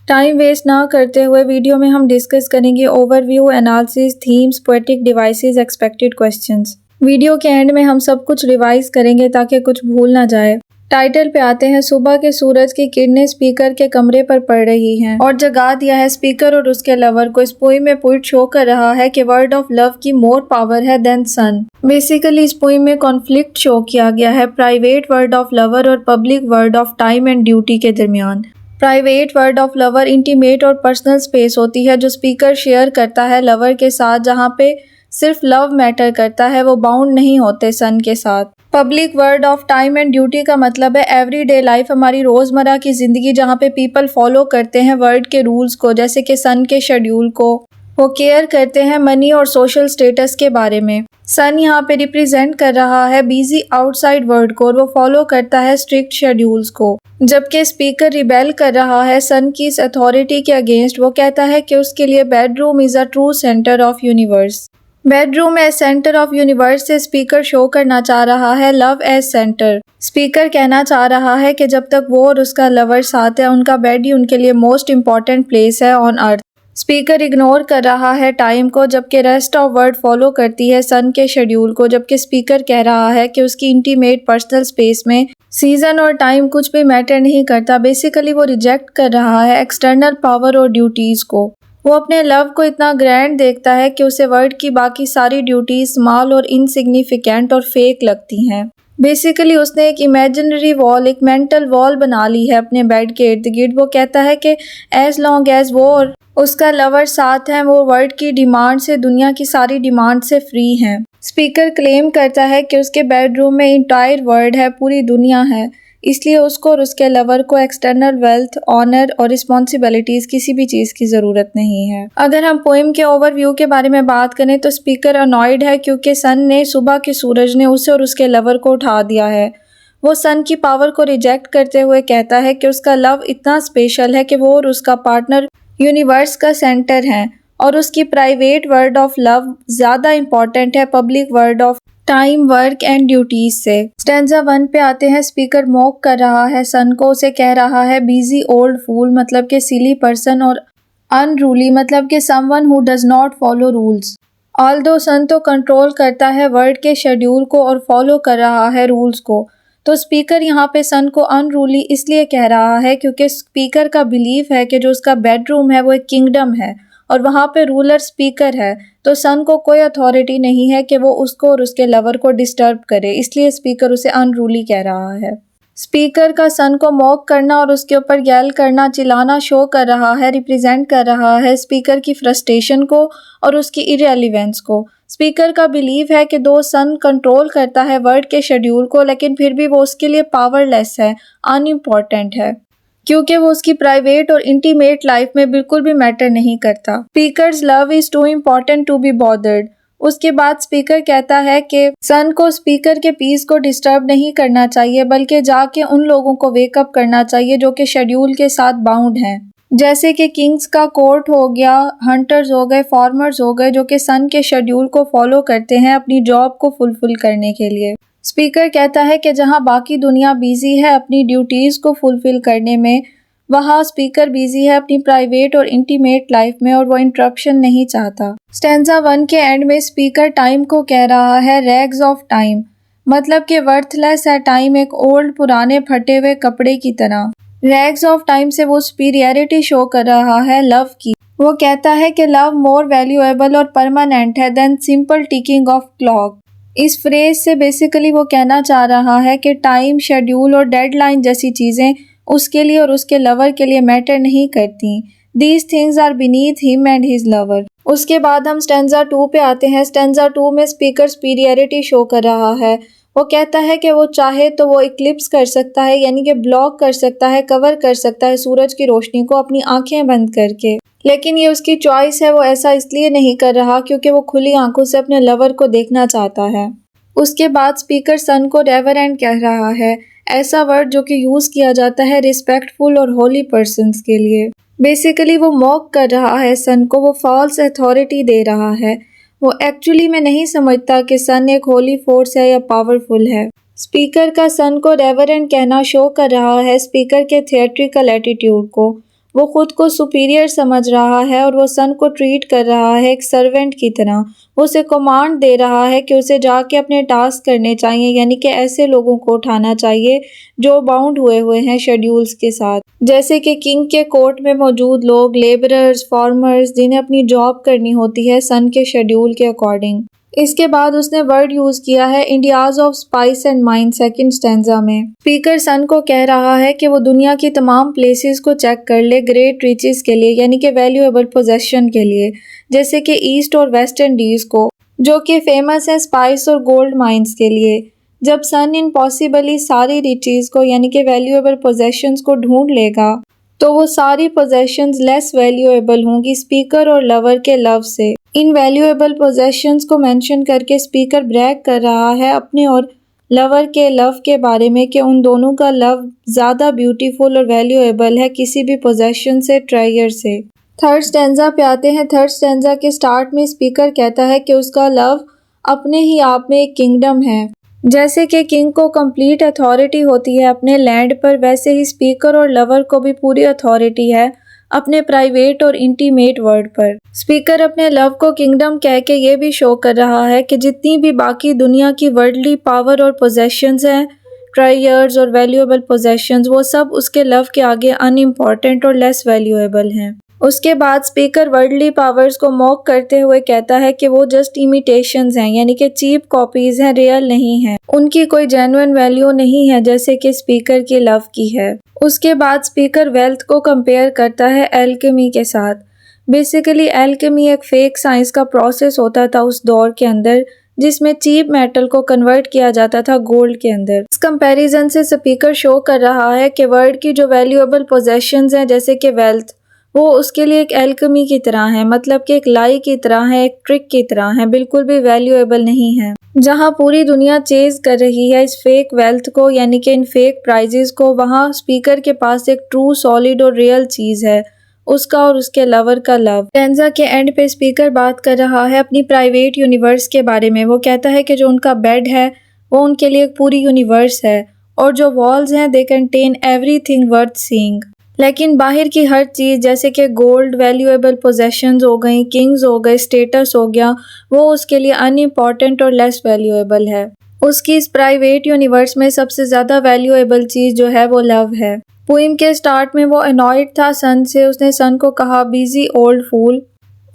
Time waste ना करते हुए वीडियो में हम डिस्कस करेंगे overview, analysis, themes, poetic devices, expected questions. Video के एंड में हम सब कुछ रिवाइज करेंगे ताकि कुछ भूल ना जाए। टाइटल पे आते हैं, सुबह के सूरज की किरणें स्पीकर के कमरे पर पड़ रही हैं और जगा दिया है स्पीकर और उसके लवर को। इस पोइम में पोइट शो कर रहा है कि वर्ड ऑफ लव की मोर पावर है देन सन। बेसिकली इस पोइम में कॉन्फ्लिक्ट शो किया गया है प्राइवेट वर्ड ऑफ लवर और public word of time and duty के दरमियान। Private word of lover intimate और पर्सनल स्पेस होती है जो स्पीकर शेयर करता है लवर के साथ, जहाँ पे सिर्फ लव मैटर करता है, वो बाउंड नहीं होते सन के साथ। Public word of time and duty का मतलब है एवरीडे लाइफ, हमारी रोजमर्रा की जिंदगी, जहाँ पे पीपल फॉलो करते हैं वर्ड के रूल्स को, जैसे कि सन के शेड्यूल को। वो केयर करते हैं मनी और सोशल स्टेटस के बारे में। सन यहाँ पे रिप्रेजेंट कर रहा है बिजी आउटसाइड वर्ल्ड को और वो फॉलो करता है स्ट्रिक्ट शेड्यूल्स को। जबकि स्पीकर रिबेल कर रहा है सन की इस अथॉरिटी के अगेंस्ट। वो कहता है कि उसके लिए bedroom is a true centre of universe. Bedroom as centre of universe से स्पीकर शो करना चाह रहा है लव एज सेंटर। स्पीकर कहना चाह रहा है कि जब तक वो और उसका लवर साथ है, उनका बेड ही उनके लिए मोस्ट इम्पॉर्टेंट प्लेस है ऑन अर्थ। स्पीकर इग्नोर कर रहा है टाइम को, जबकि रेस्ट ऑफ वर्ल्ड फॉलो करती है सन के शेड्यूल को। जबकि स्पीकर कह रहा है कि उसकी इंटीमेट पर्सनल स्पेस में सीजन और टाइम कुछ भी मैटर नहीं करता। बेसिकली वो रिजेक्ट कर रहा है एक्सटर्नल पावर और ड्यूटीज को। वो अपने लव को इतना ग्रैंड देखता है कि उसे वर्ल्ड की बाकी सारी ड्यूटीज स्मॉल और इनसिग्निफिकेंट और फेक लगती हैं। बेसिकली उसने एक इमेजिनरी वॉल, एक मेंटल वॉल बना ली है अपने बेड के इर्द गिर्द। वो कहता है कि एज लॉन्ग एज वो और उसका लवर साथ है, वो वर्ल्ड की डिमांड से, दुनिया की सारी डिमांड से फ्री हैं। स्पीकर क्लेम करता है कि उसके बेडरूम में इंटायर वर्ल्ड है, पूरी दुनिया है, इसलिए उसको और उसके लवर को एक्सटर्नल वेल्थ, ऑनर और रिस्पॉन्सिबिलिटीज किसी भी चीज़ की ज़रूरत नहीं है। अगर हम पोएम के ओवरव्यू के बारे में बात करें तो स्पीकर अनॉयड है क्योंकि सन ने, सुबह के सूरज ने उसे और उसके लवर को उठा दिया है। वो सन की पावर को रिजेक्ट करते हुए कहता है कि उसका लव इतना स्पेशल है कि वो और उसका पार्टनर यूनिवर्स का सेंटर हैं और उसकी प्राइवेट वर्ड ऑफ लव ज़्यादा इम्पॉर्टेंट है public word of time, work and duties से। स्टैंजा 1 पे आते हैं, स्पीकर मॉक कर रहा है सन को। उसे कह रहा है बिजी ओल्ड फूल, मतलब कि सिली पर्सन, और अनरूली मतलब कि someone who does not follow rules. Although sun तो कंट्रोल करता है वर्ल्ड के शेड्यूल को और फॉलो कर रहा है रूल्स को, तो स्पीकर यहाँ पे सन को अनरूली इसलिए कह रहा है क्योंकि स्पीकर का बिलीफ है कि जो उसका बेडरूम है वो एक किंगडम है और वहाँ पे रूलर स्पीकर है, तो सन को कोई अथॉरिटी नहीं है कि वो उसको और उसके लवर को डिस्टर्ब करे, इसलिए स्पीकर उसे अनरूली कह रहा है। स्पीकर का सन को मॉक करना और उसके ऊपर यैल करना, चिल्लाना शो कर रहा है, रिप्रेजेंट कर रहा है स्पीकर की फ्रस्ट्रेशन को और उसकी इरेलीवेंस को। स्पीकर का बिलीव है कि दो सन कंट्रोल करता है वर्ल्ड के शेड्यूल को, लेकिन फिर भी वो उसके लिए पावरलेस है, अनइम्पॉर्टेंट है, क्योंकि वो उसकी प्राइवेट और इंटीमेट लाइफ में बिल्कुल भी मैटर नहीं करता। Speaker's love is too important to be bothered. उसके बाद स्पीकर कहता है कि सन को स्पीकर के पीस को डिस्टर्ब नहीं करना चाहिए, बल्कि जाके उन लोगों को वेकअप करना चाहिए जो कि शेड्यूल के साथ बाउंड हैं, जैसे कि किंग्स का कोर्ट हो गया, हंटर्स हो गए, फार्मर्स हो गए, जो कि सन के शेड्यूल को फॉलो करते हैं अपनी जॉब को फुलफिल करने के लिए। स्पीकर कहता है कि जहां बाकी दुनिया बिजी है अपनी ड्यूटीज को फुलफिल करने में, वहां स्पीकर बिजी है अपनी प्राइवेट और इंटीमेट लाइफ में और वो इंटरप्शन नहीं चाहता। स्टैंजा 1 के एंड में स्पीकर टाइम को कह रहा है रैग्स ऑफ टाइम, मतलब कि वर्थलेस है टाइम, एक ओल्ड पुराने फटे हुए कपड़े की तरह। रैग्स ऑफ टाइम से वो सुपीरियरिटी शो कर रहा है लव की। वो कहता है कि लव मोर वैल्यूएबल और परमानेंट है than simple ticking of clock. इस फ्रेज से बेसिकली वो कहना चाह रहा है कि टाइम, शेड्यूल और डेडलाइन जैसी चीज़ें उसके लिए और उसके लवर के लिए मैटर नहीं करती। These things are beneath him and his lover. उसके बाद हम स्टैंजा 2 पे आते हैं। स्टैंजा 2 में स्पीकर सुपीरियरिटी शो कर रहा है। वो कहता है कि वो चाहे तो वो इक्लिप्स कर सकता है, यानी कि ब्लॉक कर सकता है, कवर कर सकता है सूरज की रोशनी को अपनी आंखें बंद करके, लेकिन ये उसकी चॉइस है। वो ऐसा इसलिए नहीं कर रहा क्योंकि वो खुली आंखों से अपने लवर को देखना चाहता है। उसके बाद स्पीकर सन को रेवरेंड कह रहा है, ऐसा वर्ड जो कि यूज किया जाता है रिस्पेक्टफुल और होली पर्सन्स के लिए। बेसिकली वो मॉक कर रहा है सन को, वो फॉल्स अथॉरिटी दे रहा है। वो एक्चुअली में नहीं समझता कि सन एक होली फोर्स है या पावरफुल है। स्पीकर का सन को रेवरेंड कहना शो कर रहा है स्पीकर के थिएट्रिकल एटीट्यूड को। वो खुद को सुपीरियर समझ रहा है और वो सन को ट्रीट कर रहा है एक सर्वेंट की तरह। वो उसे कमांड दे रहा है कि उसे जाके अपने टास्क करने चाहिए, यानी कि ऐसे लोगों को उठाना चाहिए जो बाउंड हुए हैं शेड्यूल्स के साथ, जैसे कि किंग के कोर्ट में मौजूद लोग, लेबरर्स, फार्मर्स, जिन्हें अपनी जॉब करनी होती है सन के शेड्यूल के अकॉर्डिंग। इसके बाद उसने वर्ड यूज किया है India's of spice and mind second stanza में। स्पीकर सन को कह रहा है कि वो दुनिया की तमाम प्लेसेस को चेक कर ले ग्रेट रिचेस के लिए, यानी कि वैल्यूएबल पोजेशन के लिए, जैसे कि ईस्ट और वेस्ट इंडीज को, जो कि फेमस है स्पाइस और गोल्ड माइंस के लिए। जब सन इन पॉसिबली सारी रिचेस को, यानी कि वैल्यूएबल पोजेशंस को ढूंढ लेगा, तो वो सारी पोजेशंस लेस वैल्यूएबल होंगी स्पीकर और लवर के लव से। इन वैल्यूएबल पोजेशंस को मेंशन करके स्पीकर ब्रैग कर रहा है अपने और लवर के लव के बारे में कि उन दोनों का लव ज़्यादा ब्यूटीफुल और वैल्यूएबल है किसी भी पोजेशन से, ट्रायर से। थर्ड स्टैंजा पे आते हैं। थर्ड स्टैंजा के स्टार्ट में स्पीकर कहता है कि उसका लव अपने ही आप में एक किंगडम है। जैसे कि किंग को कंप्लीट अथॉरिटी होती है अपने लैंड पर, वैसे ही स्पीकर और लवर को भी पूरी अथॉरिटी है अपने प्राइवेट और इंटीमेट वर्ड पर। स्पीकर अपने लव को किंगडम कह के ये भी शो कर रहा है कि जितनी भी बाकी दुनिया की वर्ल्डली पावर और पोजेशंस हैं, ट्रायर्स और वैल्यूएबल पोजेशंस, वो सब उसके लव के आगे अनइम्पॉर्टेंट और लेस वैल्यूएबल हैं। उसके बाद स्पीकर वर्ल्डली पावर्स को मॉक करते हुए कहता है कि वो जस्ट इमिटेशंस हैं, यानी कि चीप कॉपीज हैं, रियल नहीं हैं, उनकी कोई जेन्युइन वैल्यू नहीं है जैसे कि स्पीकर की लव की है। उसके बाद स्पीकर वेल्थ को कंपेयर करता है एल्केमी के साथ। बेसिकली एल्केमी एक फेक साइंस का प्रोसेस होता था उस दौर के अंदर, जिसमें चीप मेटल को कन्वर्ट किया जाता था गोल्ड के अंदर। इस कंपैरिजन से स्पीकर शो कर रहा है कि वर्ल्ड की जो वैल्यूएबल पोजेशंस हैं, जैसे कि वेल्थ, वो उसके लिए एक एल्केमी की तरह है, मतलब कि एक लाई की तरह है, एक ट्रिक की तरह है, बिल्कुल भी वैल्यूएबल नहीं है। जहां पूरी दुनिया चेज कर रही है इस फेक वेल्थ को, यानी कि इन फेक प्राइजेस को, वहां स्पीकर के पास एक ट्रू, सॉलिड और रियल चीज है, उसका और उसके लवर का लव। स्टैंजा के एंड पे स्पीकर बात कर रहा है अपनी प्राइवेट यूनिवर्स के बारे में। वो कहता है कि जो उनका बेड है वो उनके लिए एक पूरी यूनिवर्स है, और जो वॉल्स हैं they contain everything worth seeing. लेकिन बाहर की हर चीज़, जैसे कि गोल्ड, वैल्यूएबल पोजेशंस हो गई, किंग्स हो गए, स्टेटस हो गया, वो उसके लिए अनइम्पॉर्टेंट और लेस वैल्यूएबल है। उसकी इस प्राइवेट यूनिवर्स में सबसे ज़्यादा वैल्यूएबल चीज़ जो है वो लव है। पोइम के स्टार्ट में वो अनॉयड था सन से। उसने सन को कहा बिजी ओल्ड फूल,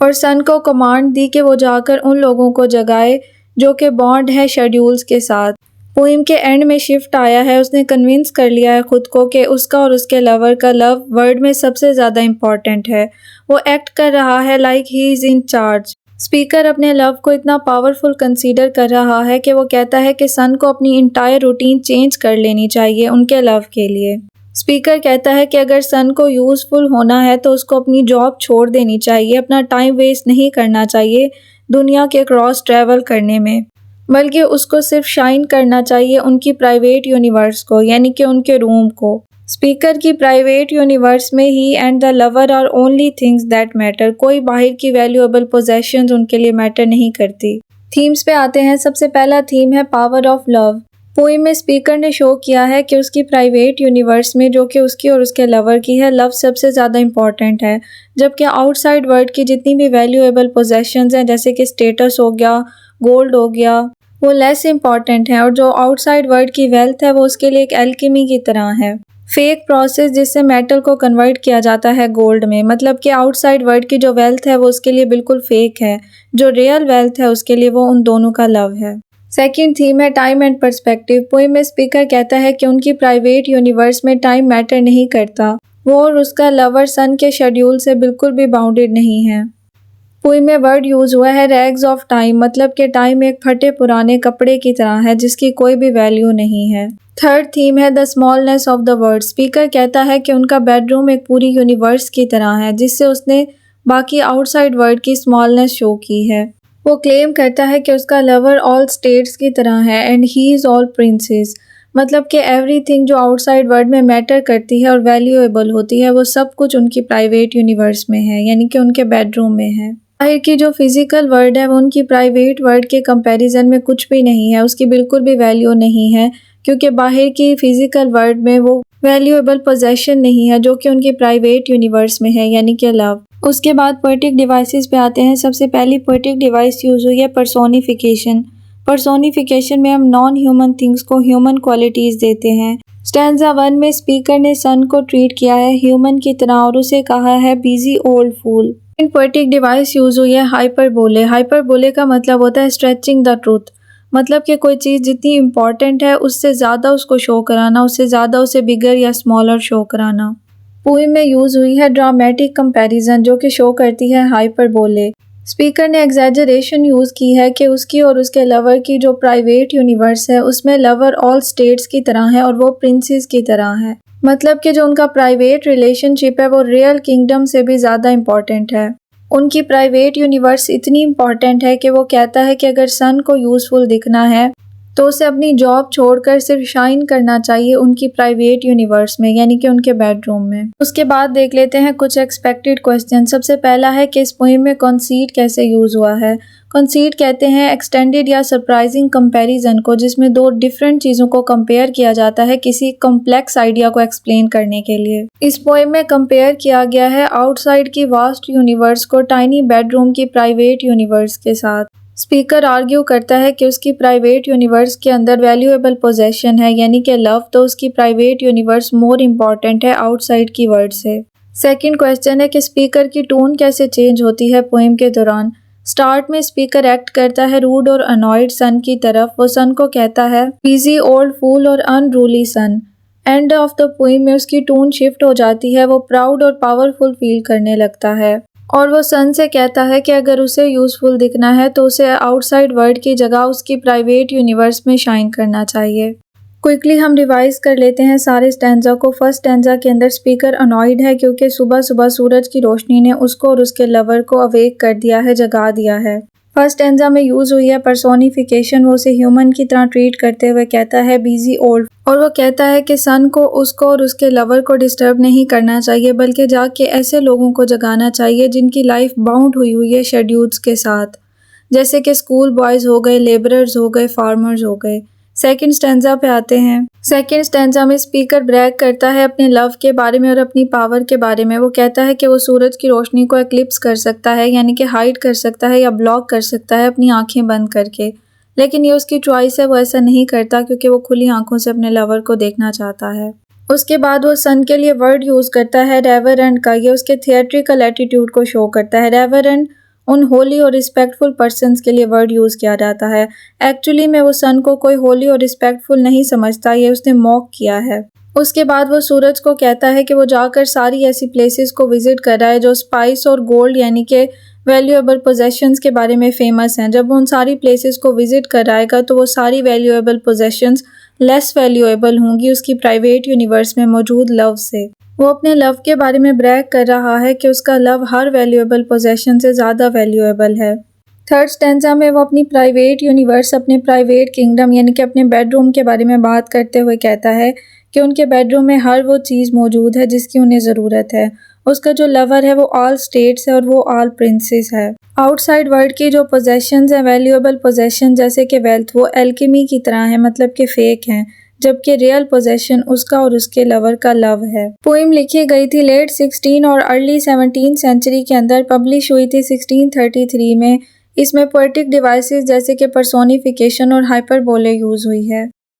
और सन को कमांड दी कि वो जाकर उन लोगों को जगाए जो कि बॉन्ड है शेड्यूल्स के साथ। पोइम के एंड में शिफ्ट आया है, उसने कन्विंस कर लिया है खुद को कि उसका और उसके लवर का लव वर्ल्ड में सबसे ज़्यादा इम्पॉर्टेंट है। वो एक्ट कर रहा है like he is in charge. Speaker अपने लव को इतना पावरफुल कंसीडर कर रहा है कि वो कहता है कि सन को अपनी इंटायर रूटीन चेंज कर लेनी चाहिए उनके लव के लिए। स्पीकर कहता है कि अगर सन को यूज़फुल होना है तो उसको अपनी जॉब छोड़ देनी चाहिए, अपना टाइम वेस्ट नहीं करना चाहिए दुनिया के क्रॉस ट्रैवल करने में, बल्कि उसको सिर्फ शाइन करना चाहिए उनकी प्राइवेट यूनिवर्स को, यानी कि उनके रूम को। स्पीकर की प्राइवेट यूनिवर्स में ही and the lover are only things that matter. कोई बाहर की वैल्यूएबल पोजेशंस उनके लिए मैटर नहीं करती। थीम्स पे आते हैं। सबसे पहला थीम है पावर ऑफ लव। पोइम में स्पीकर ने शो किया है कि उसकी प्राइवेट यूनिवर्स में, जो कि उसकी और उसके लवर की है, लव सबसे ज़्यादा इम्पॉर्टेंट है, जबकि आउटसाइड वर्ल्ड की जितनी भी वैल्यूएबल पोजेशंस हैं, जैसे कि स्टेटस हो गया, गोल्ड हो गया, वो लेस इम्पॉर्टेंट है। और जो आउटसाइड वर्ल्ड की वेल्थ है वो उसके लिए एक एल्केमी की तरह है, फेक प्रोसेस जिससे मेटल को कन्वर्ट किया जाता है गोल्ड में। मतलब कि आउटसाइड वर्ल्ड की जो वेल्थ है वो उसके लिए बिल्कुल फेक है, जो रियल वेल्थ है उसके लिए वो उन दोनों का लव है। सेकंड थीम है टाइम एंड पर्सपेक्टिव। पोइम में स्पीकर कहता है कि उनकी प्राइवेट यूनिवर्स में टाइम मैटर नहीं करता। वो और उसका लवर सन के शेड्यूल से बिल्कुल भी बाउंडेड नहीं है। पोइम में वर्ड यूज हुआ है रैग्स ऑफ टाइम, मतलब कि टाइम एक फटे पुराने कपड़े की तरह है जिसकी कोई भी वैल्यू नहीं है। थर्ड थीम है the smallness of the world. Speaker कहता है कि उनका बेडरूम एक पूरी यूनिवर्स की तरह है, जिससे उसने बाकी आउटसाइड वर्ल्ड की स्मॉलनेस शो की है। वो क्लेम करता है कि उसका लवर ऑल स्टेट्स की तरह है and he is all princess, मतलब कि एवरीथिंग जो आउटसाइड वर्ल्ड में मैटर करती है और वैल्यूएबल होती है वो सब कुछ उनकी प्राइवेट यूनिवर्स में है, यानी कि उनके बेडरूम में है। बाहर की जो फिजिकल वर्ल्ड है वो उनकी प्राइवेट वर्ल्ड के कंपैरिजन में कुछ भी नहीं है, उसकी बिल्कुल भी वैल्यू नहीं है, क्योंकि बाहर की फिजिकल वर्ल्ड में वो वैल्यूएबल पोजेशन नहीं है जो कि उनके प्राइवेट यूनिवर्स में है, यानी कि लव। उसके बाद पोएटिक डिवाइसेस पे आते हैं। सबसे पहली पोएटिक डिवाइस यूज़ हुई है पर्सोनिफिकेशन। पर्सोनिफिकेशन में हम नॉन ह्यूमन थिंग्स को ह्यूमन क्वालिटीज़ देते हैं। स्टैंजा 1 में स्पीकर ने सन को ट्रीट किया है ह्यूमन की तरह और उसे कहा है बिजी ओल्ड फूल। इन पोएटिक डिवाइस यूज़ हुई है हाइपरबोले। हाइपरबोले का मतलब होता है स्ट्रेचिंग द ट्रूथ, मतलब कि कोई चीज़ जितनी इम्पॉर्टेंट है उससे ज़्यादा उसको शो कराना, उससे ज़्यादा उसे बिगर या स्मॉलर शो कराना। पोएम में यूज़ हुई है ड्रामेटिक कंपैरिजन जो कि शो करती है हाइपरबोले। स्पीकर ने एग्जैजरेशन यूज़ की है कि उसकी और उसके लवर की जो प्राइवेट यूनिवर्स है उसमें लवर ऑल स्टेट्स की तरह है और वो प्रिंसेस की तरह है, मतलब कि जो उनका प्राइवेट रिलेशनशिप है वो रियल किंगडम से भी ज़्यादा इम्पॉर्टेंट है। उनकी प्राइवेट यूनिवर्स इतनी इम्पॉर्टेंट है कि वो कहता है कि अगर सन को यूज़फुल दिखना है तो उसे अपनी जॉब छोड़कर सिर्फ शाइन करना चाहिए उनकी प्राइवेट यूनिवर्स में, यानी कि उनके बेडरूम में। उसके बाद देख लेते हैं कुछ एक्सपेक्टेड क्वेश्चन। सबसे पहला है कि इस पोएम में कंसीट कैसे यूज़ हुआ है। कंसीट कहते हैं एक्सटेंडेड या सरप्राइजिंग कंपैरिजन को, जिसमें दो डिफरेंट चीज़ों को कंपेयर किया जाता है किसी कॉम्प्लेक्स आइडिया को एक्सप्लेन करने के लिए। इस पोएम में कंपेयर किया गया है आउटसाइड की वास्ट यूनिवर्स को टाइनी बेडरूम की प्राइवेट यूनिवर्स के साथ। स्पीकर आर्ग्यू करता है कि उसकी प्राइवेट यूनिवर्स के अंदर वैल्यूएबल पोजेशन है, यानी कि लव, तो उसकी प्राइवेट यूनिवर्स मोर इम्पॉर्टेंट है आउटसाइड की वर्ड से। सेकंड क्वेश्चन है कि स्पीकर की टोन कैसे चेंज होती है पोएम के दौरान। स्टार्ट में स्पीकर एक्ट करता है रूड और अनॉयड सन की तरफ। वो सन को कहता है बिजी ओल्ड फूल और unruly sun. End of the poem में उसकी टोन शिफ्ट हो जाती है, वो प्राउड और पावरफुल फील करने लगता है और वो सन से कहता है कि अगर उसे यूज़फुल दिखना है तो उसे आउटसाइड वर्ल्ड की जगह उसकी प्राइवेट यूनिवर्स में शाइन करना चाहिए। क्विकली हम रिवाइज कर लेते हैं सारे स्टैंजा को। फर्स्ट स्टैंजा के अंदर स्पीकर अनॉयड है क्योंकि सुबह सुबह सूरज की रोशनी ने उसको और उसके लवर को अवेक कर दिया है, जगा दिया है। फर्स्ट स्टैंजा में यूज़ हुई है पर्सोनिफिकेशन। वो उसे ह्यूमन की तरह ट्रीट करते हुए कहता है बिजी ओल्ड, और वो कहता है कि सन को उसको और उसके लवर को डिस्टर्ब नहीं करना चाहिए बल्कि जाके ऐसे लोगों को जगाना चाहिए जिनकी लाइफ बाउंड हुई है शेड्यूल्स के साथ, जैसे कि स्कूल बॉयज़ हो गए, लेबरर्स हो गए, फार्मर्स हो गए। सेकंड स्टैंजा पे आते हैं। सेकंड स्टैंजा में स्पीकर ब्रैग करता है अपने लव के बारे में और अपनी पावर के बारे में। वो कहता है कि वो सूरज की रोशनी को एक्लिप्स कर सकता है, यानी कि हाइड कर सकता है या ब्लॉक कर सकता है अपनी आंखें बंद करके, लेकिन ये उसकी चॉइस है, वो ऐसा नहीं करता क्योंकि वो खुली आंखों से अपने लवर को देखना चाहता है। उसके बाद वो सन के लिए वर्ड यूज़ करता है रेवरेंड का। ये उसके थिएट्रिकल एटीट्यूड को शो करता है। रेवरेंड उन होली और रिस्पेक्टफुल पर्सन्स के लिए वर्ड यूज़ किया जाता है। एक्चुअली में वो सन को कोई होली और रिस्पेक्टफुल नहीं समझता, ये उसने मॉक किया है। उसके बाद वो सूरज को कहता है कि वो जाकर सारी ऐसी प्लेसेस को विजिट कर रहा है जो स्पाइस और गोल्ड यानी कि वैल्यूएबल पोजेशंस के बारे में फेमस हैं। जब वो उन सारी प्लेसेस को विजिट कराएगा तो वो सारी वैल्यूएबल पोजेशंस लेस वैल्यूएबल होंगी उसकी प्राइवेट यूनिवर्स में मौजूद लव से। वो अपने लव के बारे में ब्रैग कर रहा है कि उसका लव हर वैल्यूएबल पोजेशन से ज़्यादा वैल्यूएबल है। थर्ड स्टैंजा में वो अपनी प्राइवेट यूनिवर्स, अपने प्राइवेट किंगडम यानी कि अपने बेडरूम के बारे में बात करते हुए कहता है कि उनके बेडरूम में हर वो चीज़ मौजूद है जिसकी उन्हें ज़रूरत है। उसका जो लवर है वो ऑल स्टेट्स है और वो ऑल प्रिंसेस है। आउटसाइड वर्ल्ड की जो पोजेशंस हैं, वैल्यूएबल पोजेशन जैसे कि वेल्थ, वो एल्केमी की तरह है, मतलब कि फेक हैं, जबकि रियल पोजेशन उसका और उसके लवर का लव है। पोएम लिखी गई थी लेट 16 और अर्ली 17 सेंचुरी के अंदर, पब्लिश हुई थी 1633 में। इसमें पोएटिक डिवाइसेस जैसे कि पर्सोनिफिकेशन और हाइपरबोले यूज़ हुई है।